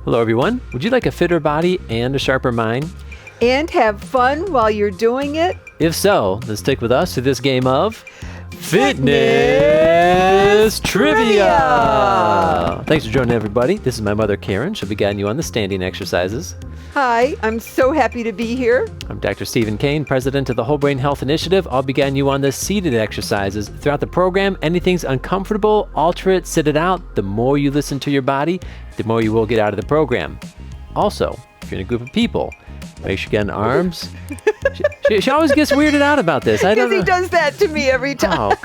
Hello, everyone. Would you like a fitter body and a sharper mind? And have fun while you're doing it? If so, then stick with us to this game of Fitness Trivia. Thanks for joining, everybody. This is my mother, Karen. She'll be guiding you on the standing exercises. Hi, I'm so happy to be here. I'm Dr. Stephen Cain, president of the Whole Brain Health Initiative. I'll be guiding you on the seated exercises. Throughout the program, anything's uncomfortable, alter it, sit it out. The more you listen to your body, the more you will get out of the program. Also, if you're in a group of people, make sure you get arms. She always gets weirded out about this. Because he does that to me every time. Oh.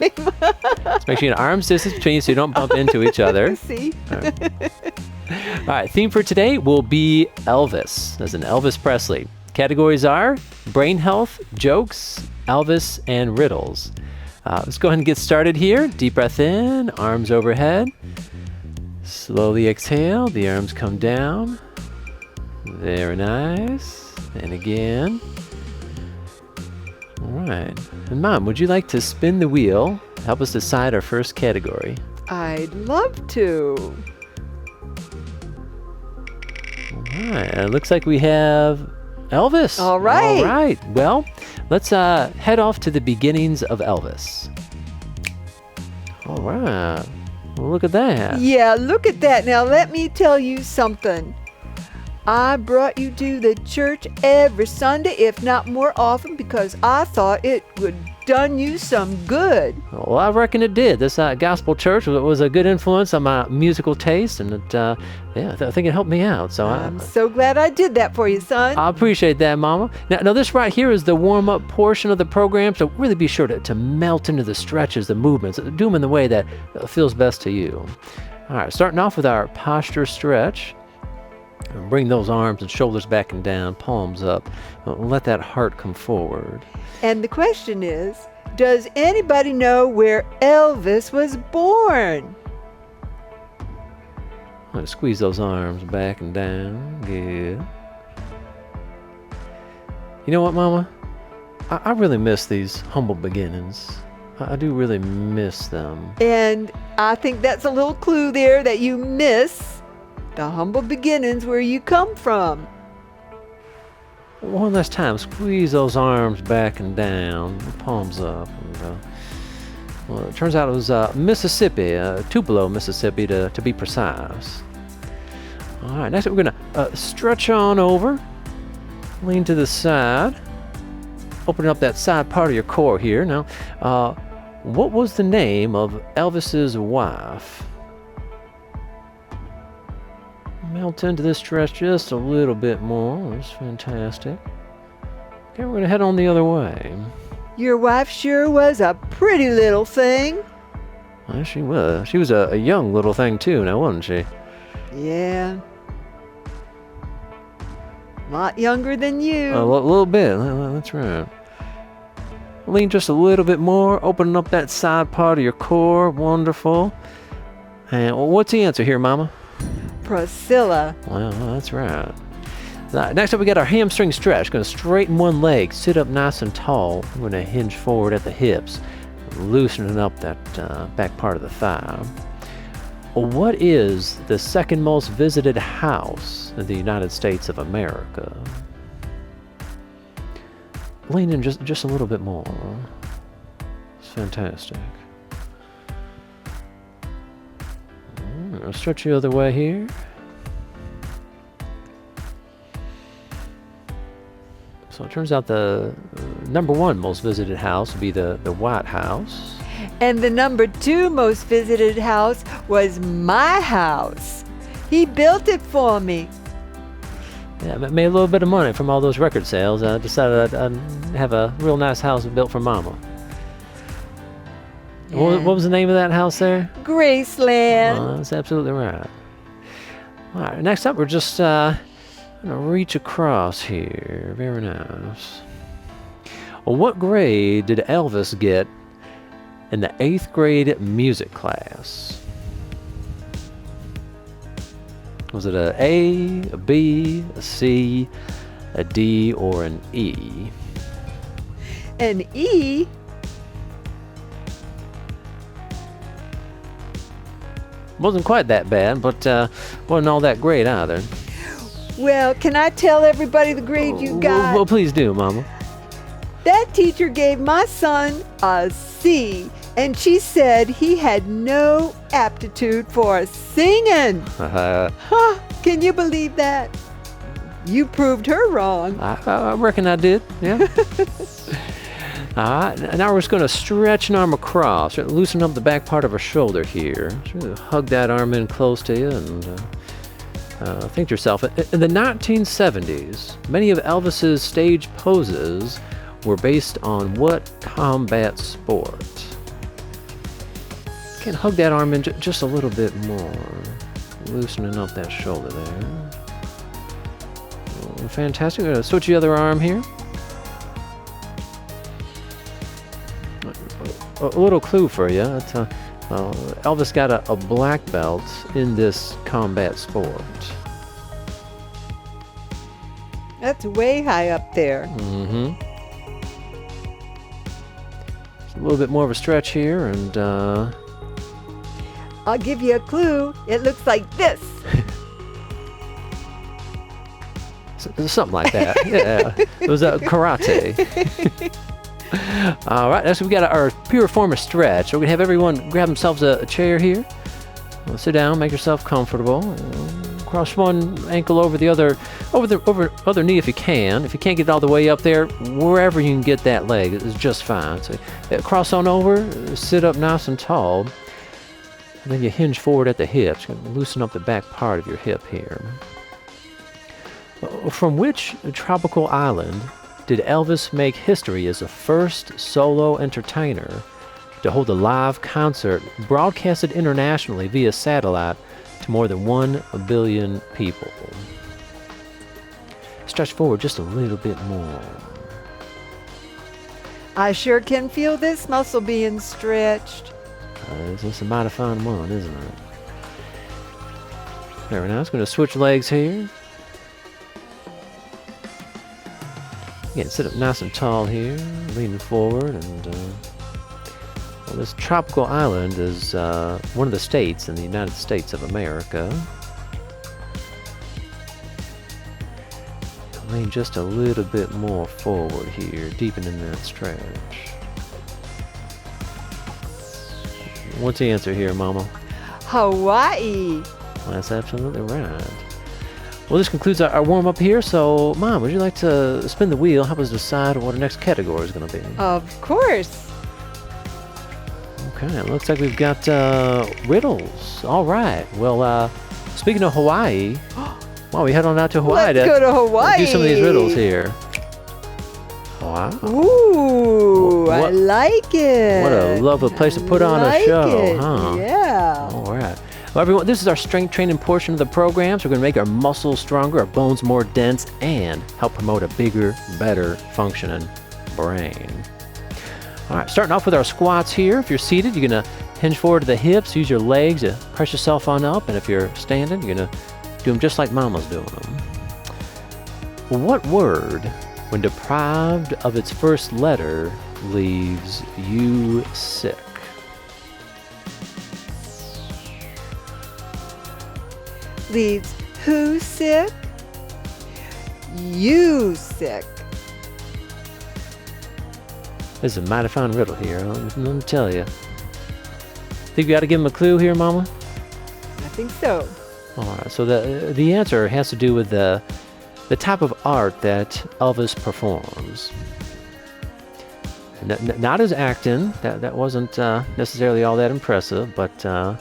Let's make sure you get arms distance between you so you don't bump into each other. See? All right, theme for today will be Elvis, as in Elvis Presley. Categories are brain health, jokes, Elvis, and riddles. Let's go ahead and get started here. Deep breath in, arms overhead. Slowly exhale, the arms come down. Very nice. And again. All right. And Mom, would you like to spin the wheel? Help us decide our first category. I'd love to. All right. It looks like we have Elvis. All right. All right. Well, let's head off to the beginnings of Elvis. All right. Well, look at that. Yeah, look at that. Now, let me tell you something. I brought you to the church every Sunday, if not more often, because I thought it would done you some good. Well, I reckon it did. This gospel church was a good influence on my musical taste, and it, I think it helped me out. So I'm so glad I did that for you, son. I appreciate that, Mama. Now, this right here is the warm-up portion of the program, so really be sure to melt into the stretches, the movements, do them in the way that feels best to you. All right, starting off with our posture stretch. Bring those arms and shoulders back and down, palms up. Let that heart come forward. And the question is, does anybody know where Elvis was born? Squeeze those arms back and down. Good. You know what, Mama? I really miss these humble beginnings. I do really miss them. And I think that's a little clue there that you miss the humble beginnings where you come from. One last time, squeeze those arms back and down, palms up. Well, it turns out it was Mississippi, Tupelo, Mississippi, to be precise. All right, next we're gonna stretch on over, lean to the side, open up that side part of your core here. Now, what was the name of Elvis's wife? Melt into this stretch just a little bit more. That's fantastic. Okay, we're going to head on the other way. Your wife sure was a pretty little thing. Well, she was. She was a young little thing, too, now, wasn't she? Yeah. A lot younger than you. A little bit. That's right. Lean just a little bit more. Opening up that side part of your core. Wonderful. And what's the answer here, Mama? Priscilla. Well, that's right. Next up, we got our hamstring stretch. Going to straighten one leg, sit up nice and tall. We're going to hinge forward at the hips, loosening up that back part of the thigh. What is the second most visited house in the United States of America? Lean in just a little bit more. It's fantastic. I'll stretch the other way here. So it turns out the number one most visited house would be the White House. And the number 2 most visited house was my house. He built it for me. Yeah, I made a little bit of money from all those record sales. I decided I'd have a real nice house built for Mama. What was the name of that house there? Graceland. Oh, that's absolutely right. All right, next up, we're just going to reach across here. Very nice. Well, what grade did Elvis get in the 8th grade music class? Was it a A, a B, a C, a D, or an E? An E? Wasn't quite that bad, but wasn't all that great either. Well, can I tell everybody the grade you got? Well, please do, Mama. That teacher gave my son a C, and she said he had no aptitude for singing. Huh, can you believe that? You proved her wrong. I reckon I did, yeah. All right, now we're just going to stretch an arm across, loosen up the back part of our shoulder here. Just really hug that arm in close to you and think to yourself, in the 1970s, many of Elvis's stage poses were based on what combat sport? Can hug that arm in just a little bit more, loosening up that shoulder there. Fantastic. We're going to switch the other arm here. A little clue for you. Elvis got a black belt in this combat sport. That's way high up there. Mm-hmm. Just a little bit more of a stretch here, and I'll give you a clue. It looks like this. something like that. Yeah, it was karate. All right, next we got our pure form of stretch. We're gonna have everyone grab themselves a chair here. Sit down, make yourself comfortable. Cross one ankle over the other knee if you can. If you can't get it all the way up there, wherever you can get that leg is just fine. So cross on over, sit up nice and tall, and then you hinge forward at the hips. Loosen up the back part of your hip here. From which tropical island did Elvis make history as the first solo entertainer to hold a live concert broadcasted internationally via satellite to more than 1 billion people? Stretch forward just a little bit more. I sure can feel this muscle being stretched. This is a mighty fine one, isn't it? Very nice. Going to switch legs here. Again, sit up nice and tall here, leaning forward, and well, this tropical island is one of the states in the United States of America. Lean just a little bit more forward here, deepening that stretch. What's the answer here, Mama? Hawaii. Well, that's absolutely right. Well, this concludes our warm-up here, so Mom, would you like to spin the wheel, help us decide what our next category is going to be? Of course. Okay, it looks like we've got riddles. All right. Well, speaking of Hawaii, well, we head on out to Hawaii. Let's go to Hawaii. Do some of these riddles here. Wow. Ooh, What- I like it. What a lovely place to put on a show, it. huh? Yeah. All right. Well, everyone, this is our strength training portion of the program. So we're going to make our muscles stronger, our bones more dense, and help promote a bigger, better functioning brain. All right, starting off with our squats here. If you're seated, you're going to hinge forward to the hips, use your legs to press yourself on up. And if you're standing, you're going to do them just like Mama's doing them. What word, when deprived of its first letter, leaves you sick? Leaves who sick? You sick. This is a mighty fine riddle here, let me tell you. Think we ought to give him a clue here, Mama? I think so. All right, so the answer has to do with the type of art that Elvis performs. Not his acting, that wasn't necessarily all that impressive, but the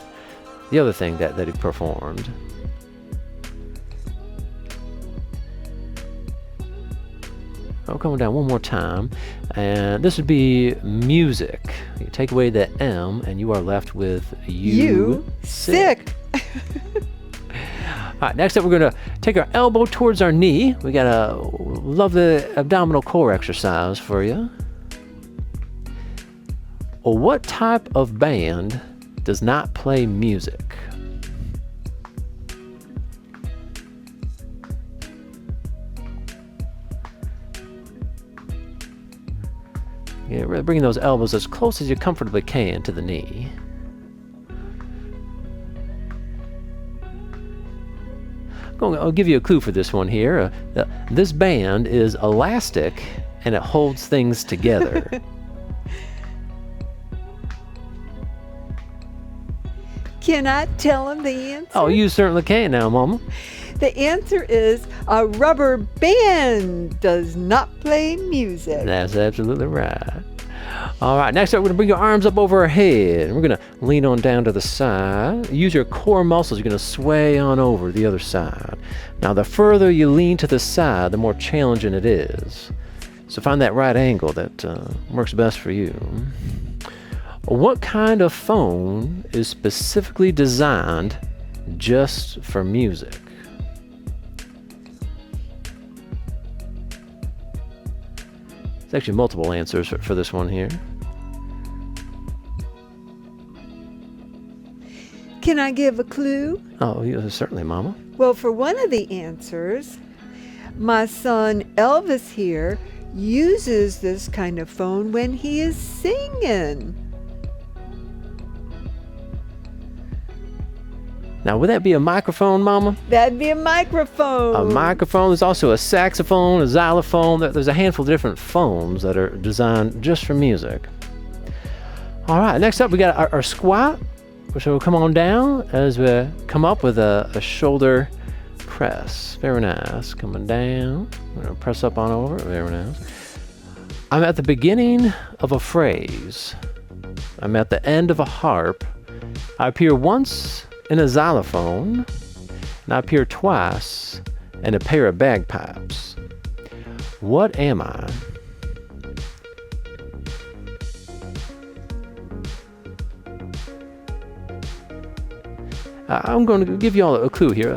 other thing that he performed. Oh, coming down one more time, and this would be music. You take away the M, and you are left with You sick. All right, next up, we're going to take our elbow towards our knee. We got a lovely abdominal core exercise for you. Well, what type of band does not play music? Yeah, really bringing those elbows as close as you comfortably can to the knee. I'll give you a clue for this one here. This band is elastic and it holds things together. Can I tell him the answer? Oh, you certainly can now, Mama. The answer is a rubber band does not play music. That's absolutely right. All right, next up, we're going to bring your arms up over our head. We're going to lean on down to the side. Use your core muscles. You're going to sway on over the other side. Now, the further you lean to the side, the more challenging it is. So find that right angle that works best for you. What kind of phone is specifically designed just for music? There's actually multiple answers for this one here. Can I give a clue? Oh, yeah, certainly, Mama. Well, for one of the answers, my son Elvis here uses this kind of phone when he is singing. Now, would that be a microphone, Mama? That'd be a microphone. A microphone. There's also a saxophone, a xylophone. There's a handful of different phones that are designed just for music. All right, next up we got our squat, which will come on down as we come up with a shoulder press. Very nice. Coming down. We're going to press up on over. Very nice. I'm at the beginning of a phrase. I'm at the end of a harp. I appear once in a xylophone, and I appear twice in a pair of bagpipes. What am I? I'm going to give you all a clue here.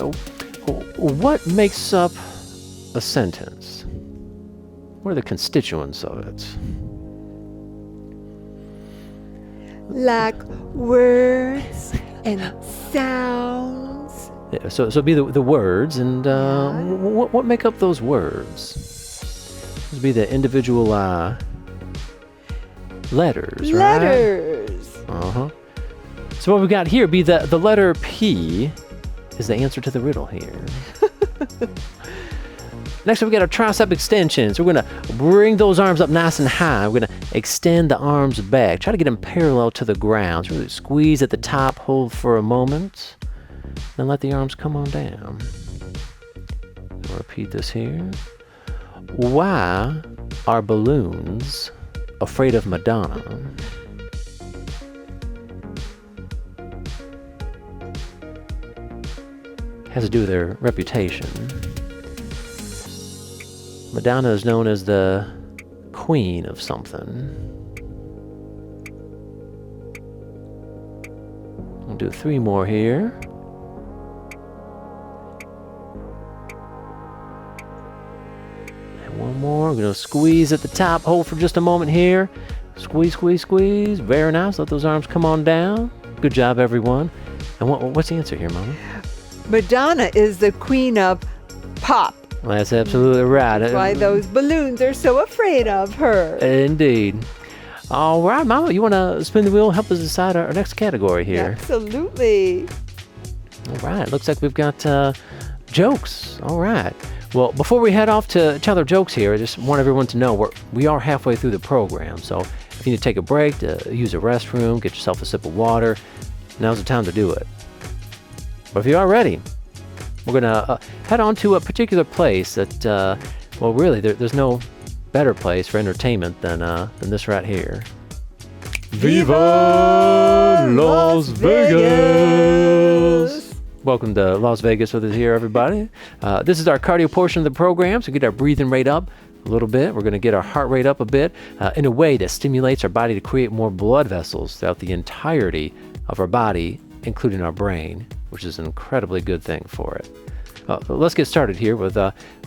What makes up a sentence? What are the constituents of it? Like words and sounds. Yeah, so be the words, and what make up those words? Those be the individual letters, right? Letters. Uh-huh. So what we've got here be the letter P is the answer to the riddle here. Next up, we got our tricep extensions. We're going to bring those arms up nice and high. We're going to extend the arms back. Try to get them parallel to the ground. So really squeeze at the top, hold for a moment, then let the arms come on down. I'll repeat this here. Why are balloons afraid of Madonna? Has to do with their reputation. Madonna is known as the queen of something. We'll do 3 more here. And 1 more. We're going to squeeze at the top. Hold for just a moment here. Squeeze, squeeze, squeeze. Very nice. Let those arms come on down. Good job, everyone. And what's the answer here, Mama? Madonna is the queen of pop. Well, that's absolutely right. That's why those balloons are so afraid of her. Indeed. All right, Mama, you want to spin the wheel and help us decide our next category here? Absolutely. All right, looks like we've got jokes. All right. Well, before we head off to tell our jokes here, I just want everyone to know we are halfway through the program. So if you need to take a break, to use a restroom, get yourself a sip of water, now's the time to do it. But if you are ready, we're going to head on to a particular place that, well, really, there's no better place for entertainment than this right here. Viva Las Vegas! Welcome to Las Vegas with us here, everybody. This is our cardio portion of the program, so get our breathing rate up a little bit. We're going to get our heart rate up a bit in a way that stimulates our body to create more blood vessels throughout the entirety of our body, including our brain, which is an incredibly good thing for it. So let's get started here with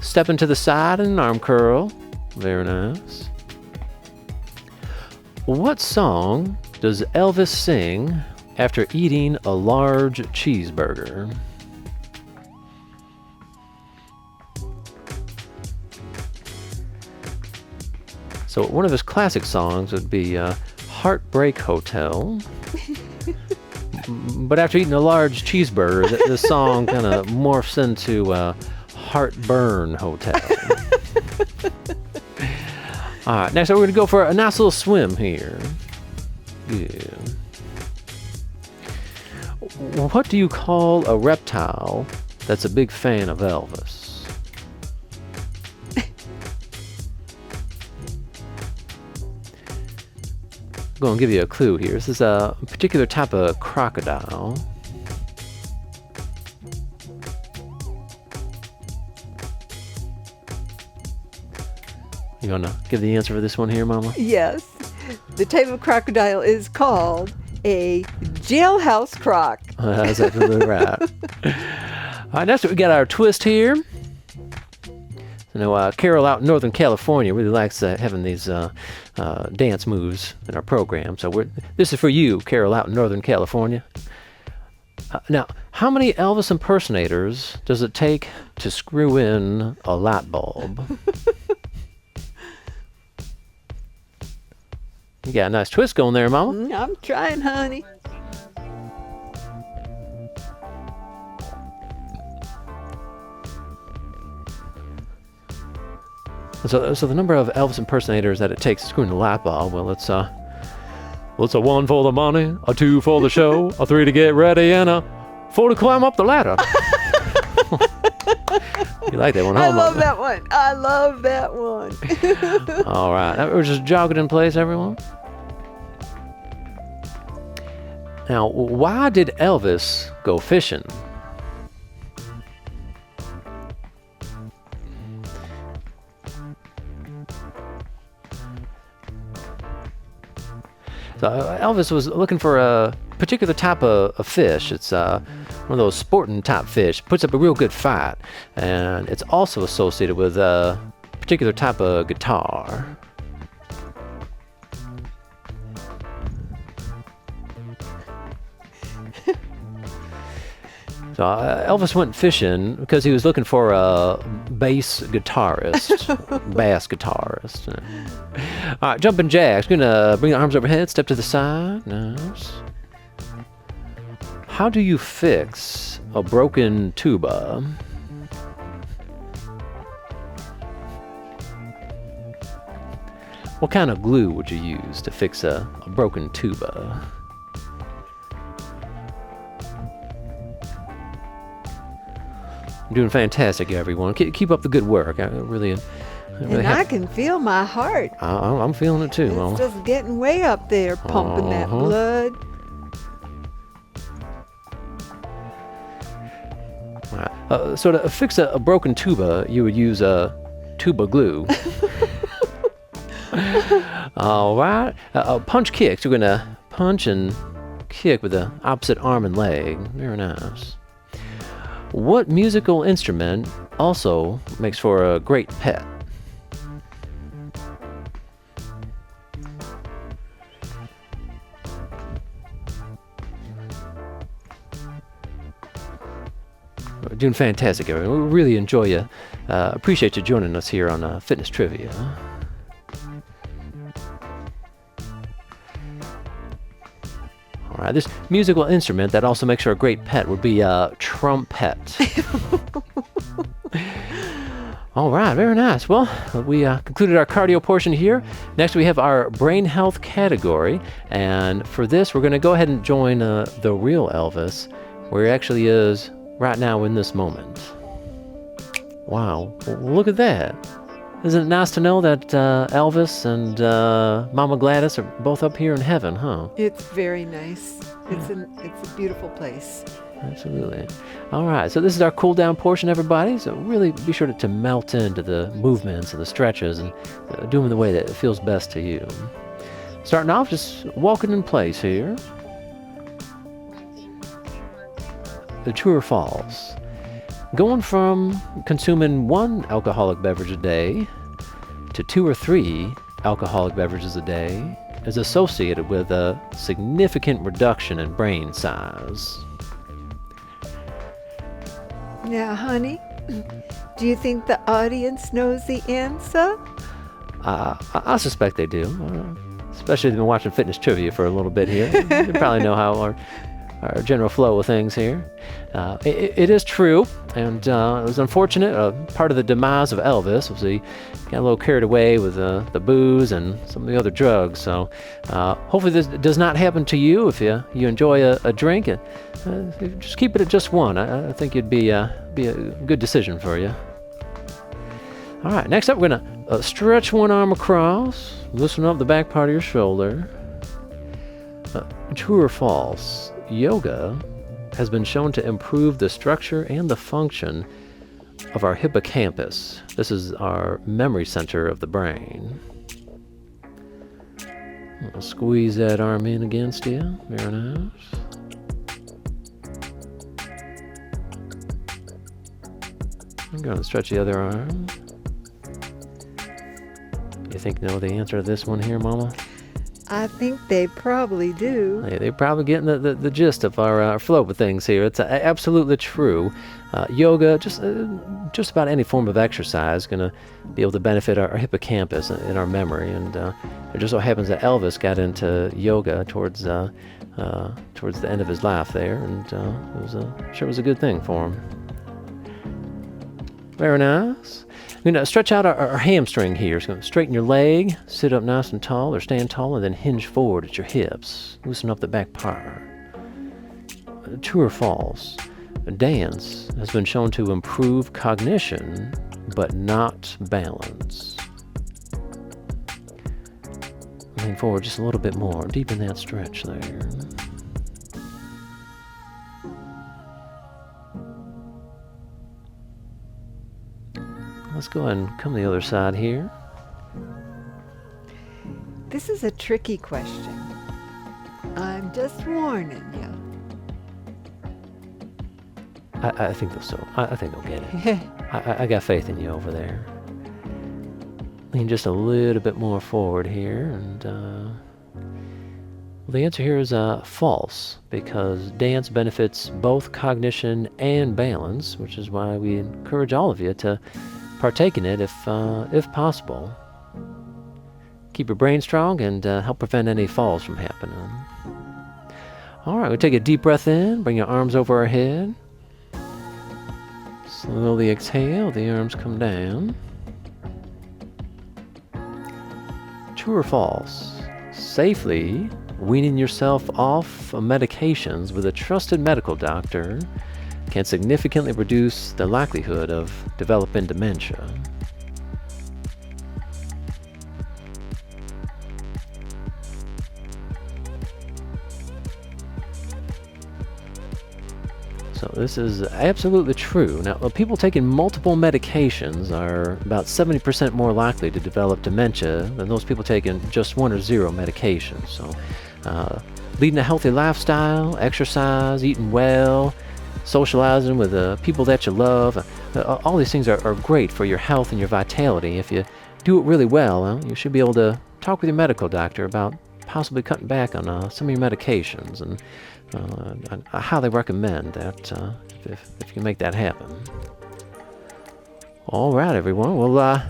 stepping to the side and an arm curl. Very nice. What song does Elvis sing after eating a large cheeseburger? So one of his classic songs would be Heartbreak Hotel. But after eating a large cheeseburger, the song kind of morphs into Heartburn Hotel. All right, next up we're going to go for a nice little swim here. Yeah. What do you call a reptile that's a big fan of Elvis? I'm going to give you a clue here. This is a particular type of crocodile. You want to give the answer for this one here, Mama? Yes. The type of crocodile is called a jailhouse croc. That's absolutely right. All right, next we got our twist here. You know, Carol out in Northern California really likes having these dance moves in our program. So this is for you, Carol out in Northern California. Now, how many Elvis impersonators does it take to screw in a light bulb? You got a nice twist going there, Mama. I'm trying, honey. So the number of Elvis impersonators that it takes to screw in the light bulb, well, it's a 1 for the money, a 2 for the show, a 3 to get ready, and a 4 to climb up the ladder. You like that one, huh? I love that one. I love that one. All right, we're just jogging in place, everyone. Now, why did Elvis go fishing? So Elvis was looking for a particular type of fish. It's one of those sporting type fish. Puts up a real good fight, and it's also associated with a particular type of guitar. So Elvis went fishing because he was looking for a bass guitarist. All right, jumping jacks. We're gonna bring the arms overhead, step to the side. Nice. How do you fix a broken tuba? What kind of glue would you use to fix a broken tuba? Doing fantastic, everyone. Keep up the good work. I really I can feel my heart. I'm feeling it too, Mama. It's just getting way up there, pumping that blood. Right. So to fix a broken tuba, you would use tuba glue. All right. Punch kicks. We're gonna punch and kick with the opposite arm and leg. Very nice. What musical instrument also makes for a great pet? We're doing fantastic, everyone. We really enjoy you. Appreciate you joining us here on Fitness Trivia. All right, this musical instrument that also makes for a great pet would be a trumpet. All right, very nice. Well, we concluded our cardio portion here. Next, we have our brain health category. And for this, we're going to go ahead and join the real Elvis, where he actually is right now in this moment. Wow, well, look at that. Isn't it nice to know that Elvis and Mama Gladys are both up here in heaven, huh? It's very nice. It's a beautiful place. Absolutely. All right, so this is our cool down portion, everybody. So really be sure to melt into the movements and the stretches and do them the way that it feels best to you. Starting off, just walking in place here. The true or false. Going from consuming 1 alcoholic beverage a day to 2 or 3 alcoholic beverages a day is associated with a significant reduction in brain size. Now, honey, do you think the audience knows the answer? I suspect they do, especially if they've been watching Fitness Trivia for a little bit here. They probably know how our general flow of things here. It is true, and it was unfortunate. Part of the demise of Elvis was he got a little carried away with the booze and some of the other drugs. So hopefully this does not happen to you. If you enjoy a drink, just keep it at just one. I think it'd be a good decision for you. All right, next up we're gonna stretch one arm across, loosen up the back part of your shoulder. True or false? Yoga has been shown to improve the structure and the function of our hippocampus. This is our memory center of the brain. I'll squeeze that arm in against you. Very nice. I'm going to stretch the other arm. You think you know the answer to this one here, Mama? I think they probably do. They're probably getting the gist of our flow of things here. It's absolutely true. Yoga, just about any form of exercise, going to be able to benefit our hippocampus and our memory. And it just so happens that Elvis got into yoga towards the end of his life there, and it was a good thing for him. Very nice. We're going to stretch out our hamstring here. So straighten your leg, sit up nice and tall, or stand tall, and then hinge forward at your hips. Loosen up the back part. True or false? Dance has been shown to improve cognition, but not balance. Lean forward just a little bit more. Deepen that stretch there. Let's go ahead and come to the other side here. This is a tricky question. I'm just warning you. I think so. I think they'll get it. I got faith in you over there. Lean just a little bit more forward here, and the answer here is false, because dance benefits both cognition and balance, which is why we encourage all of you to partake in it if possible. Keep your brain strong and help prevent any falls from happening. All right, we'll take a deep breath in, bring your arms over our head. Slowly exhale, the arms come down. True or false? Safely weaning yourself off of medications with a trusted medical doctor can significantly reduce the likelihood of developing dementia. So this is absolutely true. Now, people taking multiple medications are about 70% more likely to develop dementia than those people taking just one or zero medications. So leading a healthy lifestyle, exercise, eating well, socializing with people that you love, all these things are great for your health and your vitality. If you do it really well, you should be able to talk with your medical doctor about possibly cutting back on some of your medications, and I highly recommend that if you can make that happen. All right, everyone. Well,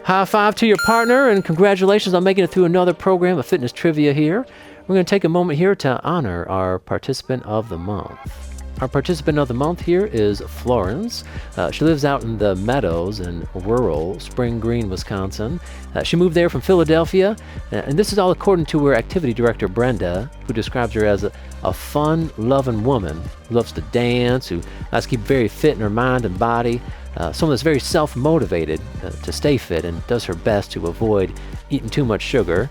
high five to your partner, and congratulations on making it through another program of fitness trivia here. We're going to take a moment here to honor our participant of the month. Our participant of the month here is Florence. She lives out in the meadows in rural Spring Green, Wisconsin. She moved there from Philadelphia, and this is all according to her activity director, Brenda, who describes her as a fun-loving woman who loves to dance, who likes to keep very fit in her mind and body, someone that's very self-motivated to stay fit and does her best to avoid eating too much sugar.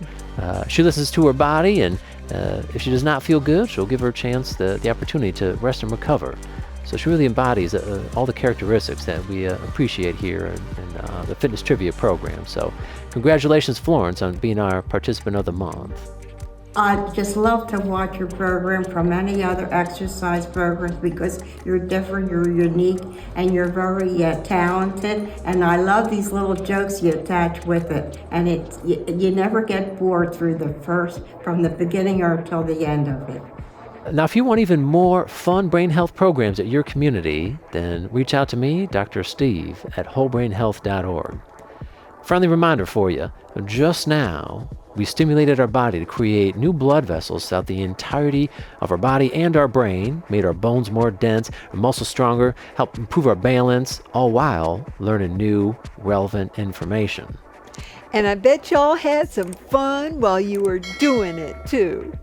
She listens to her body, and if she does not feel good, she'll give her a chance, the opportunity to rest and recover. So she really embodies all the characteristics that we appreciate here in the Fitness Trivia program. So congratulations, Florence, on being our participant of the month. I just love to watch your program from any other exercise programs because you're different, you're unique, and you're very talented. And I love these little jokes you attach with it. And you never get bored from the beginning or till the end of it. Now, if you want even more fun brain health programs at your community, then reach out to me, Dr. Steve, at wholebrainhealth.org. Friendly reminder for you, just now, we stimulated our body to create new blood vessels throughout the entirety of our body and our brain, made our bones more dense, our muscles stronger, helped improve our balance, all while learning new, relevant information. And I bet y'all had some fun while you were doing it, too.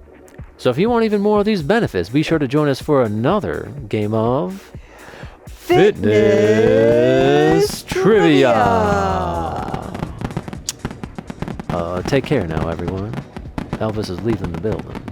So if you want even more of these benefits, be sure to join us for another game of Fitness Trivia. Take care now, everyone. Elvis is leaving the building.